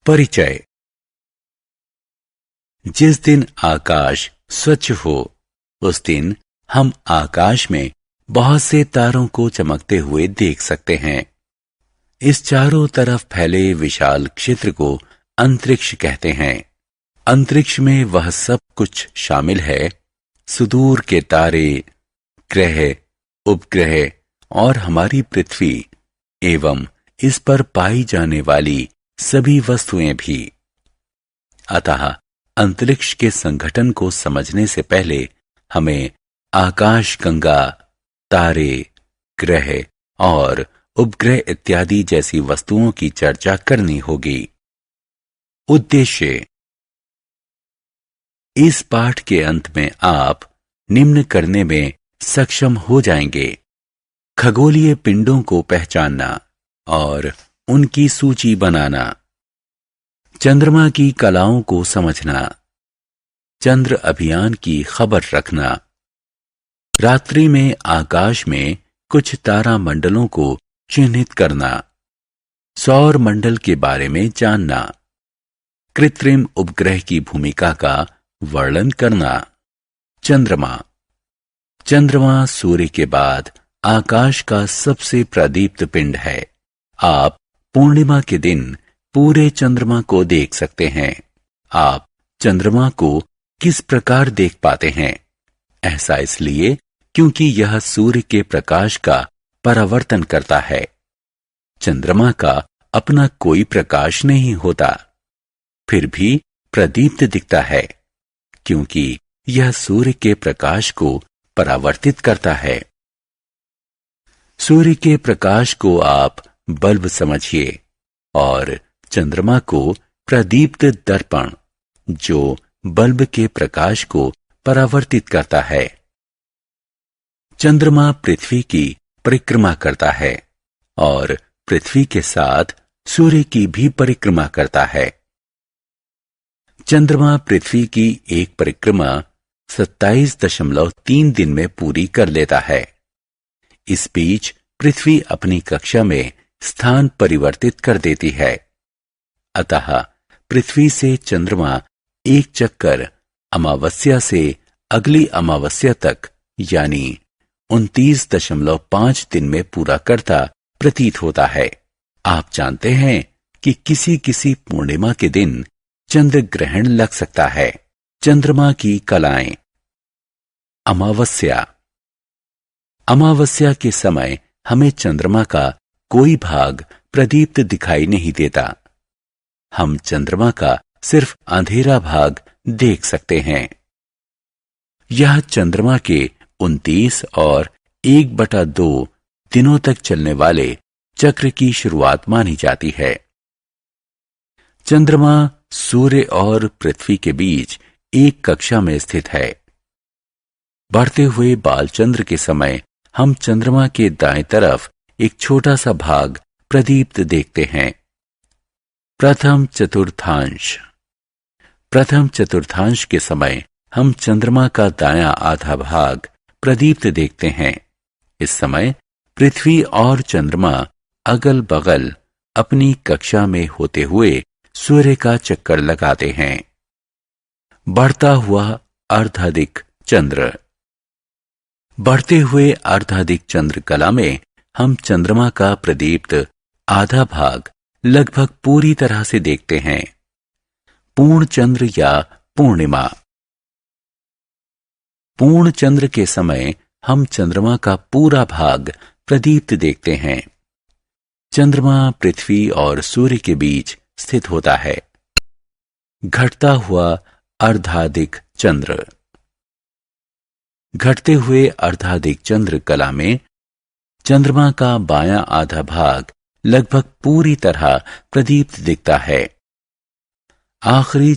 परिचय। जिस दिन आकाश स्वच्छ हो उस दिन हम आकाश में बहुत से तारों को चमकते हुए देख सकते हैं। इस चारों तरफ फैले विशाल क्षेत्र को अंतरिक्ष कहते हैं। अंतरिक्ष में वह सब कुछ शामिल है, सुदूर के तारे, ग्रह, उपग्रह और हमारी पृथ्वी एवं इस पर पाई जाने वाली सभी वस्तुएं भी। अतः अंतरिक्ष के संगठन को समझने से पहले हमें आकाशगंगा, तारे, ग्रह और उपग्रह इत्यादि जैसी वस्तुओं की चर्चा करनी होगी। उद्देश्य। इस पाठ के अंत में आप निम्न करने में सक्षम हो जाएंगे: खगोलीय पिंडों को पहचानना और उनकी सूची बनाना, चंद्रमा की कलाओं को समझना, चंद्र अभियान की खबर रखना, रात्रि में आकाश में कुछ तारामंडलों को चिन्हित करना, सौर मंडल के बारे में जानना, कृत्रिम उपग्रह की भूमिका का वर्णन करना। चंद्रमा। चंद्रमा सूर्य के बाद आकाश का सबसे प्रदीप्त पिंड है। आप पूर्णिमा के दिन पूरे चंद्रमा को देख सकते हैं। आप चंद्रमा को किस प्रकार देख पाते हैं? ऐसा इसलिए क्योंकि यह सूर्य के प्रकाश का परावर्तन करता है। चंद्रमा का अपना कोई प्रकाश नहीं होता, फिर भी प्रदीप्त दिखता है क्योंकि यह सूर्य के प्रकाश को परावर्तित करता है। सूर्य के प्रकाश को आप बल्ब समझिए और चंद्रमा को प्रदीप्त दर्पण, जो बल्ब के प्रकाश को परावर्तित करता है। चंद्रमा पृथ्वी की परिक्रमा करता है और पृथ्वी के साथ सूर्य की भी परिक्रमा करता है। चंद्रमा पृथ्वी की एक परिक्रमा 27.3 दिन में पूरी कर लेता है। इस बीच पृथ्वी अपनी कक्षा में स्थान परिवर्तित कर देती है। अतः पृथ्वी से चंद्रमा एक चक्कर अमावस्या से अगली अमावस्या तक यानी 29.5 दिन में पूरा करता प्रतीत होता है। आप जानते हैं कि किसी किसी पूर्णिमा के दिन चंद्र ग्रहण लग सकता है। चंद्रमा की कलाएं। अमावस्या। अमावस्या के समय हमें चंद्रमा का कोई भाग प्रदीप्त दिखाई नहीं देता। हम चंद्रमा का सिर्फ अंधेरा भाग देख सकते हैं। यह चंद्रमा के 29 और 1/2 दिनों तक चलने वाले चक्र की शुरुआत मानी जाती है। चंद्रमा सूर्य और पृथ्वी के बीच एक कक्षा में स्थित है। बढ़ते हुए बालचंद्र के समय हम चंद्रमा के दाएं तरफ एक छोटा सा भाग प्रदीप्त देखते हैं। प्रथम चतुर्थांश के समय हम चंद्रमा का दायां आधा भाग प्रदीप्त देखते हैं। इस समय पृथ्वी और चंद्रमा अगल बगल अपनी कक्षा में होते हुए सूर्य का चक्कर लगाते हैं। बढ़ता हुआ अर्धाधिक चंद्र। बढ़ते हुए अर्धाधिक चंद्र कला में हम चंद्रमा का प्रदीप्त आधा भाग लगभग पूरी तरह से देखते हैं। पूर्ण चंद्र या पूर्णिमा। पूर्ण चंद्र के समय हम चंद्रमा का पूरा भाग प्रदीप्त देखते हैं। चंद्रमा पृथ्वी और सूर्य के बीच स्थित होता है। घटता हुआ अर्धाधिक चंद्र। घटते हुए अर्धाधिक चंद्र कला में चंद्रमा का बायां आधा भाग लगभग पूरी तरह प्रदीप्त दिखता है। आखिरी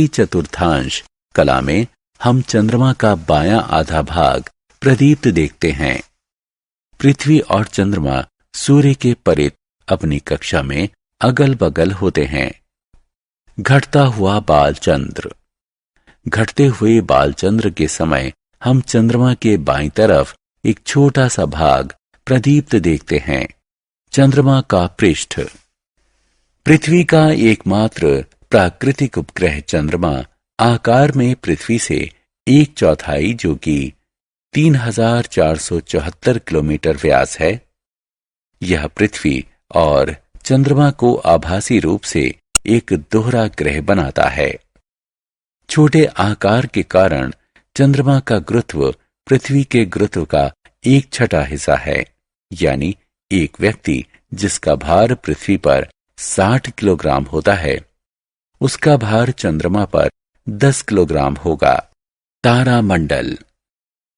चतुर्थांश कला में हम चंद्रमा का बायां आधा भाग प्रदीप्त देखते हैं। पृथ्वी और चंद्रमा सूर्य के परित अपनी कक्षा में अगल बगल होते हैं। घटता हुआ बालचंद्र। घटते हुए बालचंद्र के समय हम चंद्रमा के बाईं तरफ एक छोटा सा भाग प्रदीप्त देखते हैं। चंद्रमा का पृष्ठ। पृथ्वी का एकमात्र प्राकृतिक उपग्रह चंद्रमा आकार में पृथ्वी से 1/4 जो कि 3,474 किलोमीटर व्यास है। यह पृथ्वी और चंद्रमा को आभासी रूप से एक दोहरा ग्रह बनाता है। छोटे आकार के कारण चंद्रमा का गुरुत्व पृथ्वी के गुरुत्व का 1/6 हिस्सा है, यानी एक व्यक्ति जिसका भार पृथ्वी पर 60 किलोग्राम होता है, उसका भार चंद्रमा पर 10 किलोग्राम होगा। तारामंडल।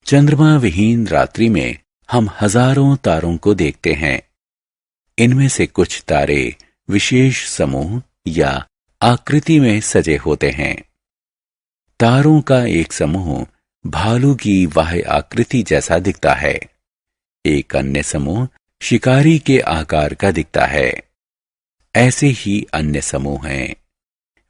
चंद्रमा विहीन रात्रि में हम हजारों तारों को देखते हैं। इनमें से कुछ तारे विशेष समूह या आकृति में सजे होते हैं। तारों का एक समूह भालू की बाह्य आकृति जैसा दिखता है। एक अन्य समूह शिकारी के आकार का दिखता है। ऐसे ही अन्य समूह हैं।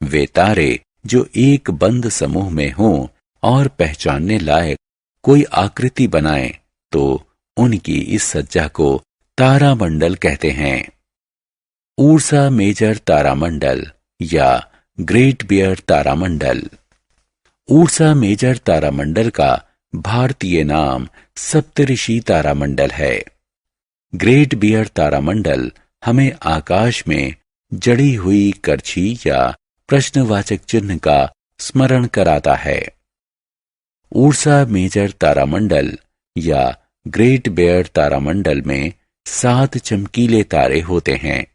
वे तारे जो एक बंद समूह में हों और पहचानने लायक कोई आकृति बनाएं, तो उनकी इस सज्जा को तारामंडल कहते हैं। ऊर्सा मेजर तारामंडल या ग्रेट बियर तारामंडल। ऊर्सा मेजर तारामंडल का भारतीय नाम सप्तऋषि तारामंडल है। ग्रेट बियर तारामंडल हमें आकाश में जड़ी हुई करछी या प्रश्नवाचक चिन्ह का स्मरण कराता है। ऊर्सा मेजर तारामंडल या ग्रेट बियर तारामंडल में 7 चमकीले तारे होते हैं,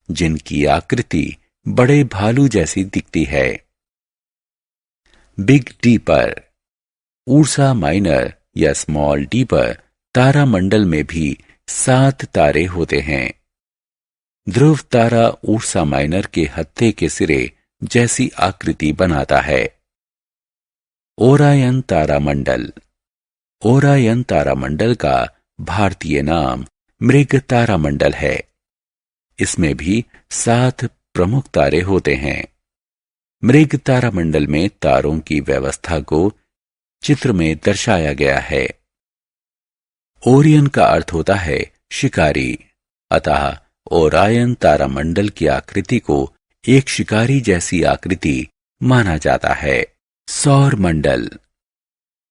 जिनकी आकृति बड़े भालू जैसी दिखती है। Big dipper. ऊर्सा माइनर या स्मॉल डीपर तारामंडल में भी 7 तारे होते हैं। ध्रुव तारा ऊर्सा माइनर के हत्थे के सिरे जैसी आकृति बनाता है। ओरायन तारामंडल। ओरायन तारामंडल का भारतीय नाम मृग तारामंडल है। इसमें भी 7 प्रमुख तारे होते हैं। मृग तारामंडल में तारों की व्यवस्था को चित्र में दर्शाया गया है। ओरियन का अर्थ होता है शिकारी, अतः ओरायन तारामंडल की आकृति को एक शिकारी जैसी आकृति माना जाता है। सौर मंडल।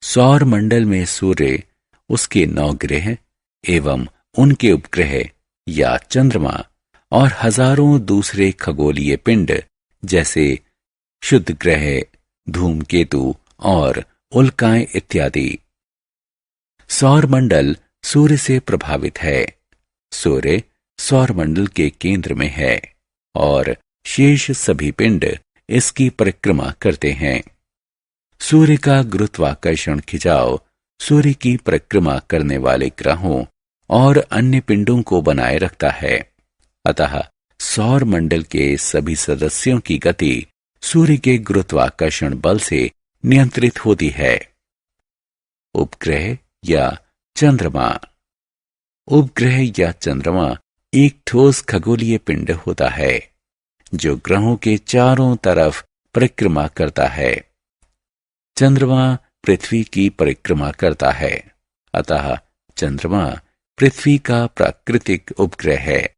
सौर मंडल में सूर्य, उसके 9 ग्रह एवं उनके उपग्रह या चंद्रमा और हजारों दूसरे खगोलीय पिंड जैसे शुद्ध ग्रह, धूमकेतु और उल्काएं इत्यादि। सौर मंडल सूर्य से प्रभावित है। सूर्य सौर मंडल के केंद्र में है और शेष सभी पिंड इसकी परिक्रमा करते हैं। सूर्य का गुरुत्वाकर्षण खिंचाव सूर्य की परिक्रमा करने वाले ग्रहों और अन्य पिंडों को बनाए रखता है। अतः सौर मंडल के सभी सदस्यों की गति सूर्य के गुरुत्वाकर्षण बल से नियंत्रित होती है। उपग्रह या चंद्रमा। उपग्रह या चंद्रमा एक ठोस खगोलीय पिंड होता है जो ग्रहों के चारों तरफ परिक्रमा करता है। चंद्रमा पृथ्वी की परिक्रमा करता है, अतः चंद्रमा पृथ्वी का प्राकृतिक उपग्रह है।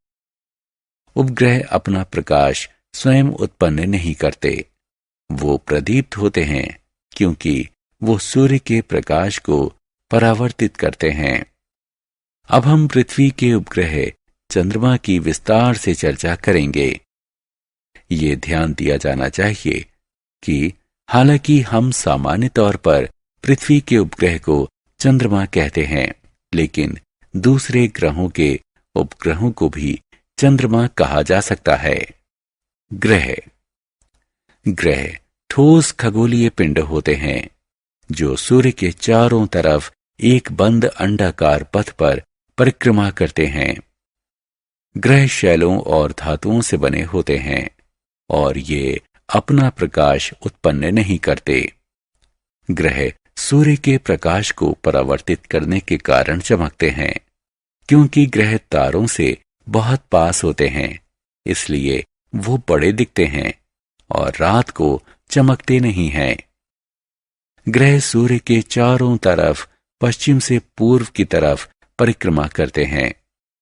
उपग्रह अपना प्रकाश स्वयं उत्पन्न नहीं करते। वो प्रदीप्त होते हैं क्योंकि वो सूर्य के प्रकाश को परावर्तित करते हैं। अब हम पृथ्वी के उपग्रह चंद्रमा की विस्तार से चर्चा करेंगे। ये ध्यान दिया जाना चाहिए कि हालांकि हम सामान्य तौर पर पृथ्वी के उपग्रह को चंद्रमा कहते हैं, लेकिन दूसरे ग्रहों के उपग्रहों को भी चंद्रमा कहा जा सकता है। ग्रह। ग्रह ठोस खगोलीय पिंड होते हैं जो सूर्य के चारों तरफ एक बंद अंडाकार पथ पर परिक्रमा करते हैं। ग्रह शैलों और धातुओं से बने होते हैं और ये अपना प्रकाश उत्पन्न नहीं करते। ग्रह सूर्य के प्रकाश को परावर्तित करने के कारण चमकते हैं। क्योंकि ग्रह तारों से बहुत पास होते हैं, इसलिए वो बड़े दिखते हैं और रात को चमकते नहीं हैं। ग्रह सूर्य के चारों तरफ पश्चिम से पूर्व की तरफ परिक्रमा करते हैं,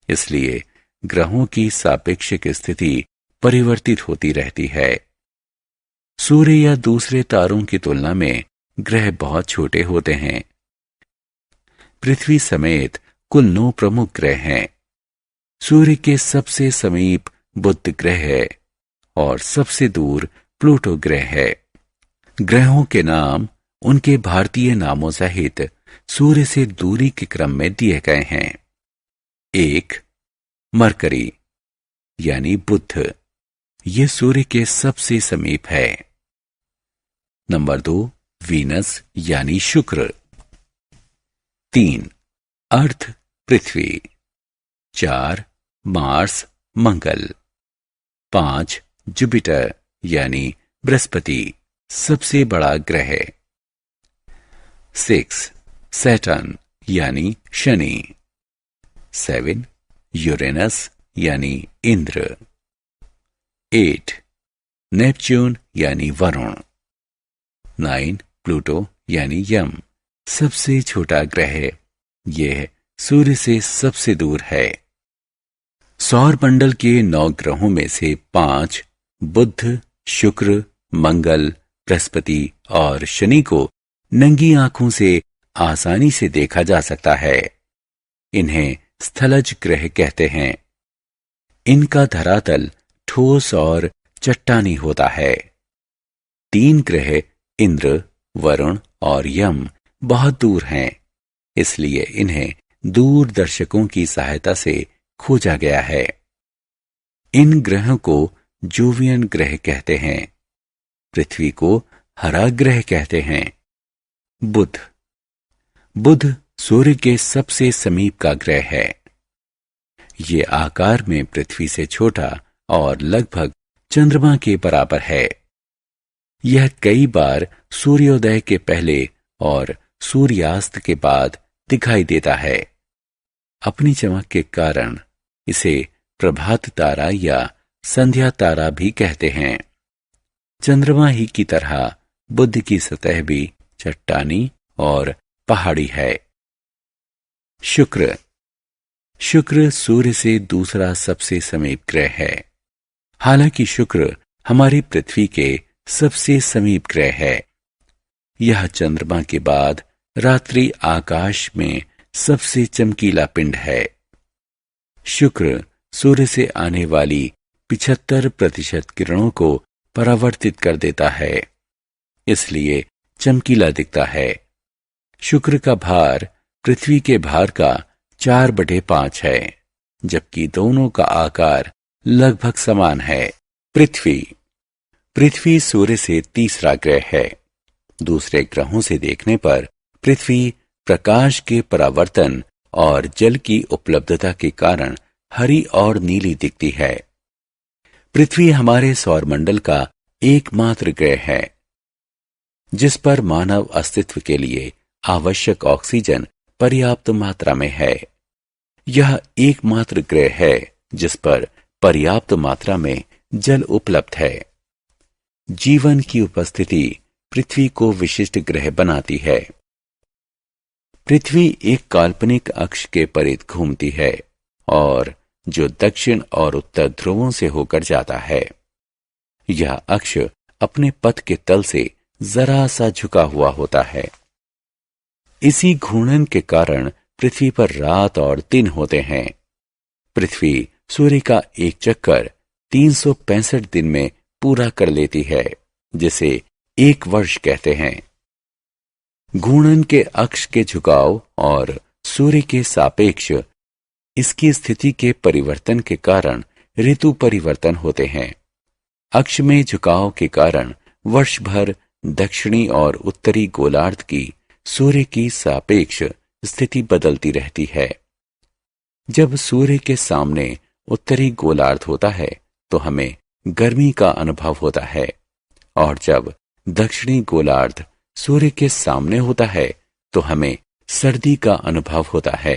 इसलिए ग्रहों की सापेक्षिक स्थिति परिवर्तित होती रहती है। सूर्य या दूसरे तारों की तुलना में ग्रह बहुत छोटे होते हैं। पृथ्वी समेत कुल 9 प्रमुख ग्रह हैं। सूर्य के सबसे समीप बुध ग्रह है और सबसे दूर प्लूटो ग्रह है। ग्रहों के नाम उनके भारतीय नामों सहित सूर्य से दूरी के क्रम में दिए गए हैं। 1. मरकरी यानी बुध, ये सूर्य के सबसे समीप है। नंबर 2. वीनस यानी शुक्र। 3. अर्थ पृथ्वी। 4. मार्स मंगल। 5. जुपिटर यानी बृहस्पति, सबसे बड़ा ग्रह। 6. सैटर्न यानी शनि। 7. यूरेनस यानी इंद्र। 8. नेपच्यून यानी वरुण। 9. प्लूटो यानी यम, सबसे छोटा ग्रह। यह सूर्य से सबसे दूर है। सौर मंडल के 9 ग्रहों में से 5 बुध, शुक्र, मंगल, बृहस्पति और शनि को नंगी आंखों से आसानी से देखा जा सकता है। इन्हें स्थलज ग्रह कहते हैं। इनका धरातल ठोस और चट्टानी होता है। 3 ग्रह इंद्र, वरुण और यम बहुत दूर हैं, इसलिए इन्हें दूरदर्शकों की सहायता से खोजा गया है। इन ग्रहों को जोवियन ग्रह कहते हैं। पृथ्वी को हरा ग्रह कहते हैं। बुध। बुध सूर्य के सबसे समीप का ग्रह है। ये आकार में पृथ्वी से छोटा और लगभग चंद्रमा के बराबर है। यह कई बार सूर्योदय के पहले और सूर्यास्त के बाद दिखाई देता है। अपनी चमक के कारण इसे प्रभात तारा या संध्या तारा भी कहते हैं। चंद्रमा ही की तरह बुध की सतह भी चट्टानी और पहाड़ी है। शुक्र। शुक्र सूर्य से दूसरा सबसे समीप ग्रह है। हालांकि शुक्र हमारी पृथ्वी के सबसे समीप ग्रह है। यह चंद्रमा के बाद रात्रि आकाश में सबसे चमकीला पिंड है। शुक्र सूर्य से आने वाली 75% किरणों को परावर्तित कर देता है, इसलिए चमकीला दिखता है। शुक्र का भार पृथ्वी के भार का 4/5 है, जबकि दोनों का आकार लगभग समान है। पृथ्वी। पृथ्वी सूर्य से तीसरा ग्रह है। दूसरे ग्रहों से देखने पर पृथ्वी प्रकाश के परावर्तन और जल की उपलब्धता के कारण हरी और नीली दिखती है। पृथ्वी हमारे सौरमंडल का एकमात्र ग्रह है जिस पर मानव अस्तित्व के लिए आवश्यक ऑक्सीजन पर्याप्त मात्रा में है। यह एकमात्र ग्रह है जिस पर पर्याप्त मात्रा में जल उपलब्ध है। जीवन की उपस्थिति पृथ्वी को विशिष्ट ग्रह बनाती है। पृथ्वी एक काल्पनिक अक्ष के परिध घूमती है और जो दक्षिण और उत्तर ध्रुवों से होकर जाता है। यह अक्ष अपने पथ के तल से जरा सा झुका हुआ होता है। इसी घूर्णन के कारण पृथ्वी पर रात और दिन होते हैं। पृथ्वी सूर्य का एक चक्कर 365 दिन में पूरा कर लेती है, जिसे 1 वर्ष कहते हैं। घूर्णन के अक्ष के झुकाव और सूर्य के सापेक्ष इसकी स्थिति के परिवर्तन के कारण ऋतु परिवर्तन होते हैं। अक्ष में झुकाव के कारण वर्ष भर दक्षिणी और उत्तरी गोलार्ध की सूर्य की सापेक्ष स्थिति बदलती रहती है। जब सूर्य के सामने उत्तरी गोलार्ध होता है तो हमें गर्मी का अनुभव होता है, और जब दक्षिणी गोलार्ध सूर्य के सामने होता है तो हमें सर्दी का अनुभव होता है।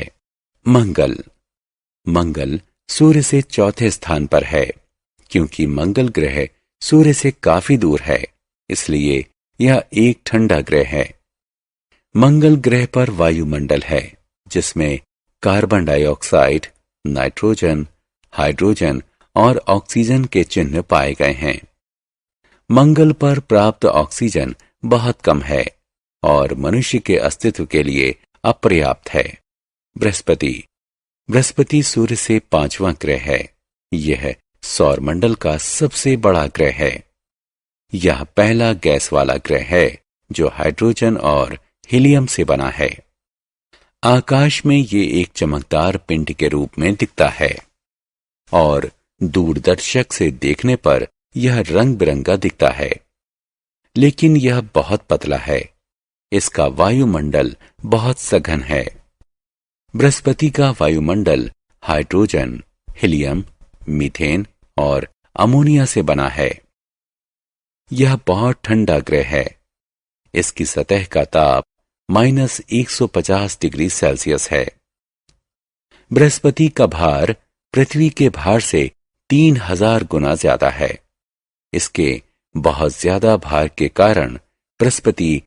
मंगल। मंगल सूर्य से चौथे स्थान पर है। क्योंकि मंगल ग्रह सूर्य से काफी दूर है, इसलिए यह एक ठंडा ग्रह है। मंगल ग्रह पर वायुमंडल है जिसमें कार्बन डाइऑक्साइड, नाइट्रोजन, हाइड्रोजन और ऑक्सीजन के चिन्ह पाए गए हैं। मंगल पर प्राप्त ऑक्सीजन बहुत कम है और मनुष्य के अस्तित्व के लिए अपर्याप्त है। बृहस्पति सूर्य से 5वां ग्रह है। यह सौरमंडल का सबसे बड़ा ग्रह है। यह पहला गैस वाला ग्रह है जो हाइड्रोजन और हीलियम से बना है। आकाश में ये एक चमकदार पिंड के रूप में दिखता है और दूरदर्शक से देखने पर यह रंग बिरंगा दिखता है, लेकिन यह बहुत पतला है। इसका वायुमंडल बहुत सघन है। बृहस्पति का वायुमंडल हाइड्रोजन, हीलियम, मीथेन और अमोनिया से बना है। यह बहुत ठंडा ग्रह है। इसकी सतह का ताप -150 डिग्री सेल्सियस है। बृहस्पति का भार पृथ्वी के भार से 3000 गुना ज्यादा है। इसके बहुत ज्यादा भार के कारण बृहस्पति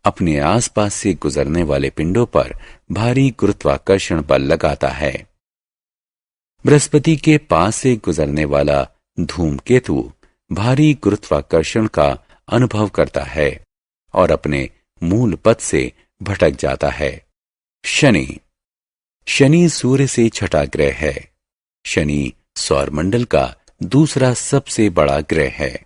अपने आसपास से गुजरने वाले पिंडों पर भारी गुरुत्वाकर्षण बल लगाता है। बृहस्पति के पास से गुजरने वाला धूमकेतु भारी गुरुत्वाकर्षण का अनुभव करता है और अपने मूल पथ से भटक जाता है। शनि सूर्य से छठा ग्रह है। शनि सौरमंडल का दूसरा सबसे बड़ा ग्रह है।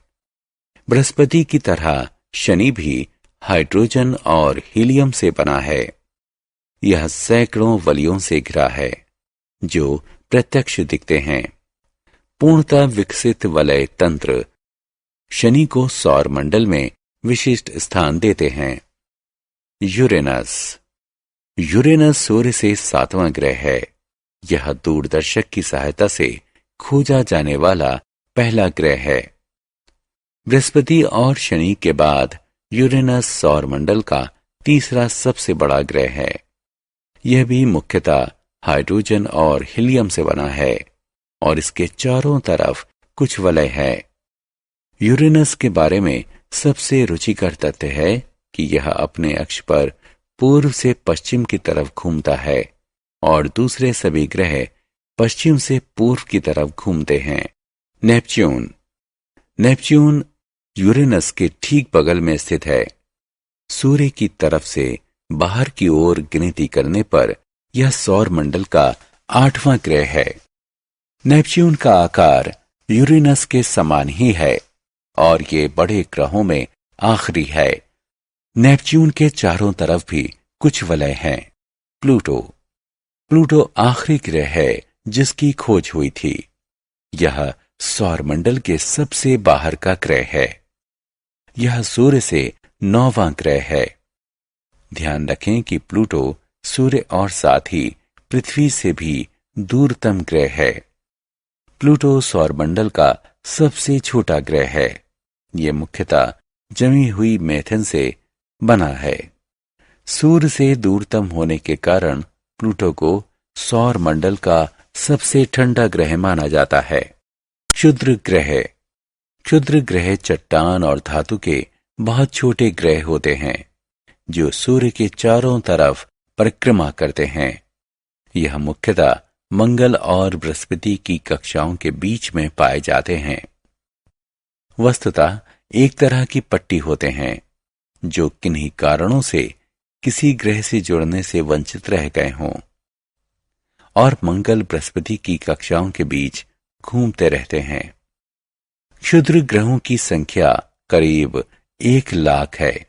बृहस्पति की तरह शनि भी हाइड्रोजन और हीलियम से बना है। यह सैकड़ों वलयों से घिरा है जो प्रत्यक्ष दिखते हैं। पूर्णतः विकसित वलय तंत्र शनि को सौरमंडल में विशिष्ट स्थान देते हैं। यूरेनस सूर्य से 7वां ग्रह है। यह दूरदर्शक की सहायता से खोजा जाने वाला पहला ग्रह है। बृहस्पति और शनि के बाद यूरेनस सौरमंडल का तीसरा सबसे बड़ा ग्रह है। यह भी मुख्यतः हाइड्रोजन और हीलियम से बना है और इसके चारों तरफ कुछ वलय है। यूरेनस के बारे में सबसे रुचिकर तथ्य है कि यह अपने अक्ष पर पूर्व से पश्चिम की तरफ घूमता है और दूसरे सभी ग्रह पश्चिम से पूर्व की तरफ घूमते हैं। नेपच्यून यूरेनस के ठीक बगल में स्थित है। सूर्य की तरफ से बाहर की ओर गिनती करने पर यह सौरमंडल का 8वां ग्रह है। नेपच्यून का आकार यूरेनस के समान ही है और ये बड़े ग्रहों में आखिरी है। नेपच्यून के चारों तरफ भी कुछ वलय हैं। प्लूटो आखिरी ग्रह है जिसकी खोज हुई थी। यह सौरमंडल के सबसे बाहर का ग्रह है। यह सूर्य से 9वां ग्रह है। ध्यान रखें कि प्लूटो सूर्य और साथ ही पृथ्वी से भी दूरतम ग्रह है। प्लूटो सौरमंडल का सबसे छोटा ग्रह है। यह मुख्यतः जमी हुई मीथेन से बना है। सूर्य से दूरतम होने के कारण प्लूटो को सौरमंडल का सबसे ठंडा ग्रह माना जाता है। क्षुद्र ग्रह चट्टान और धातु के बहुत छोटे ग्रह होते हैं जो सूर्य के चारों तरफ परिक्रमा करते हैं। यह मुख्यतः मंगल और बृहस्पति की कक्षाओं के बीच में पाए जाते हैं। वस्तुतः एक तरह की पट्टी होते हैं जो किन्हीं कारणों से किसी ग्रह से जुड़ने से वंचित रह गए हों और मंगल बृहस्पति की कक्षाओं के बीच घूमते रहते हैं। क्षुद्र ग्रहों की संख्या करीब 1 लाख है।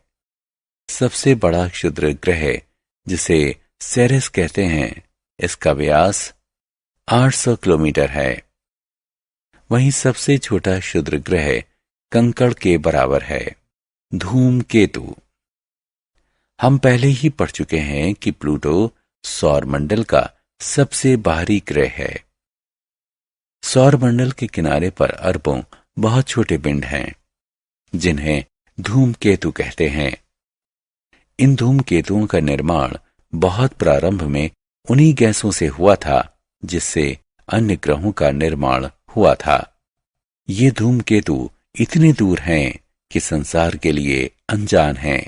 सबसे बड़ा क्षुद्र ग्रह जिसे सेरेस कहते हैं, इसका व्यास 800 किलोमीटर है। वहीं सबसे छोटा क्षुद्र ग्रह कंकड़ के बराबर है। धूमकेतु। हम पहले ही पढ़ चुके हैं कि प्लूटो सौरमंडल का सबसे बाहरी ग्रह है। सौरमंडल के किनारे पर अरबों बहुत छोटे पिंड हैं जिन्हें धूमकेतु कहते हैं। इन धूमकेतुओं का निर्माण बहुत प्रारंभ में उन्हीं गैसों से हुआ था जिससे अन्य ग्रहों का निर्माण हुआ था। ये धूमकेतु इतने दूर हैं कि संसार के लिए अनजान हैं।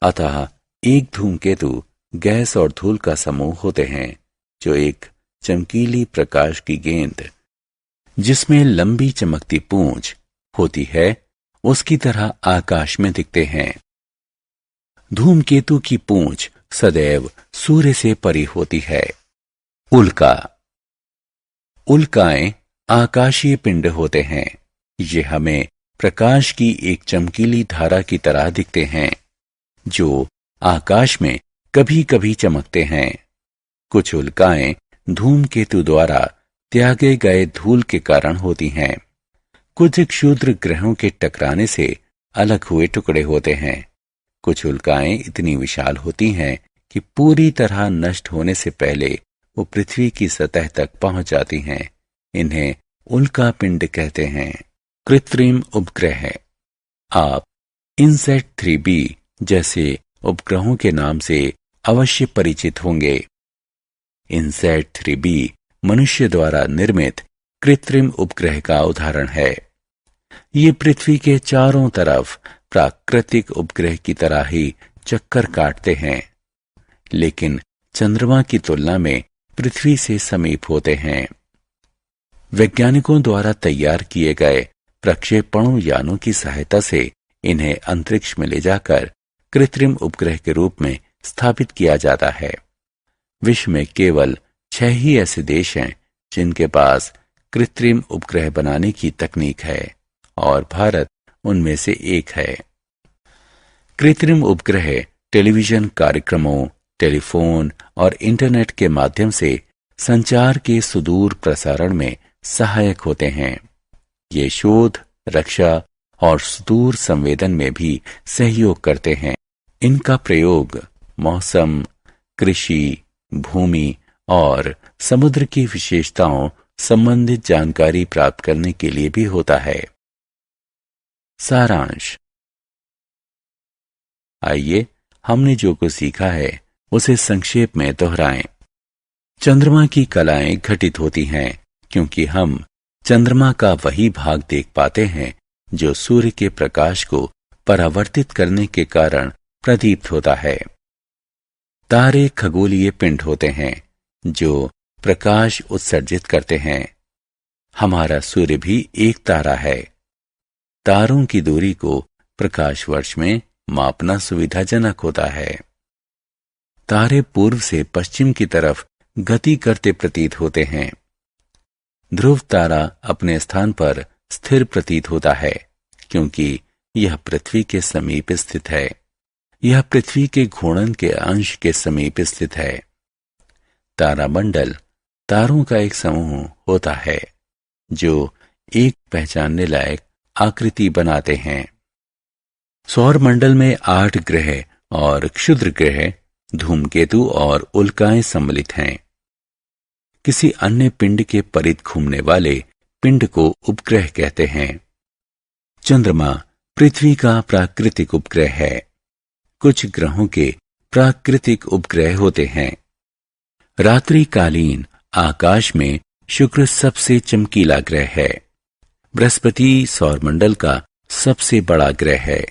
अतः एक धूमकेतु गैस और धूल का समूह होते हैं जो एक चमकीली प्रकाश की गेंद जिसमें लंबी चमकती पूंछ होती है, उसकी तरह आकाश में दिखते हैं। धूमकेतु की पूंछ सदैव सूर्य से परी होती है। उल्का। उल्काएं आकाशीय पिंड होते हैं। ये हमें प्रकाश की एक चमकीली धारा की तरह दिखते हैं, जो आकाश में कभी कभी चमकते हैं। कुछ उल्काएं धूमकेतु द्वारा त्यागे गए धूल के कारण होती हैं। कुछ क्षुद्र ग्रहों के टकराने से अलग हुए टुकड़े होते हैं। कुछ उल्काएं इतनी विशाल होती हैं कि पूरी तरह नष्ट होने से पहले वो पृथ्वी की सतह तक पहुंच जाती हैं। इन्हें उल्का पिंड कहते हैं। कृत्रिम उपग्रह। आप इनसैट 3B जैसे उपग्रहों के नाम से अवश्य परिचित होंगे। इनसैट 3B मनुष्य द्वारा निर्मित कृत्रिम उपग्रह का उदाहरण है। ये पृथ्वी के चारों तरफ प्राकृतिक उपग्रह की तरह ही चक्कर काटते हैं, लेकिन चंद्रमा की तुलना में पृथ्वी से समीप होते हैं। वैज्ञानिकों द्वारा तैयार किए गए प्रक्षेपणों यानों की सहायता से इन्हें अंतरिक्ष में ले जाकर कृत्रिम उपग्रह के रूप में स्थापित किया जाता है। विश्व में केवल 6 ही ऐसे देश हैं जिनके पास कृत्रिम उपग्रह बनाने की तकनीक है, और भारत उनमें से एक है। कृत्रिम उपग्रह टेलीविजन कार्यक्रमों, टेलीफोन और इंटरनेट के माध्यम से संचार के सुदूर प्रसारण में सहायक होते हैं। ये शोध, रक्षा और सुदूर संवेदन में भी सहयोग करते हैं। इनका प्रयोग मौसम, कृषि, भूमि और समुद्र की विशेषताओं संबंधित जानकारी प्राप्त करने के लिए भी होता है। सारांश। आइए हमने जो कुछ सीखा है उसे संक्षेप में दोहराएं। चंद्रमा की कलाएं घटित होती हैं क्योंकि हम चंद्रमा का वही भाग देख पाते हैं जो सूर्य के प्रकाश को परावर्तित करने के कारण प्रदीप्त होता है। तारे खगोलीय पिंड होते हैं जो प्रकाश उत्सर्जित करते हैं। हमारा सूर्य भी एक तारा है। तारों की दूरी को प्रकाश वर्ष में मापना सुविधाजनक होता है। तारे पूर्व से पश्चिम की तरफ गति करते प्रतीत होते हैं। ध्रुव तारा अपने स्थान पर स्थिर प्रतीत होता है क्योंकि यह पृथ्वी के समीप स्थित है। यह पृथ्वी के घूर्णन के अंश के समीप स्थित है। तारामंडल तारों का एक समूह होता है जो एक पहचानने लायक आकृति बनाते हैं। सौर मंडल में 8 ग्रह और क्षुद्र ग्रह, धूमकेतु और उल्काएं सम्मिलित हैं। किसी अन्य पिंड के परिध घूमने वाले पिंड को उपग्रह कहते हैं। चंद्रमा पृथ्वी का प्राकृतिक उपग्रह है। कुछ ग्रहों के प्राकृतिक उपग्रह होते हैं। रात्रिकालीन आकाश में शुक्र सबसे चमकीला ग्रह है। बृहस्पति सौरमंडल का सबसे बड़ा ग्रह है।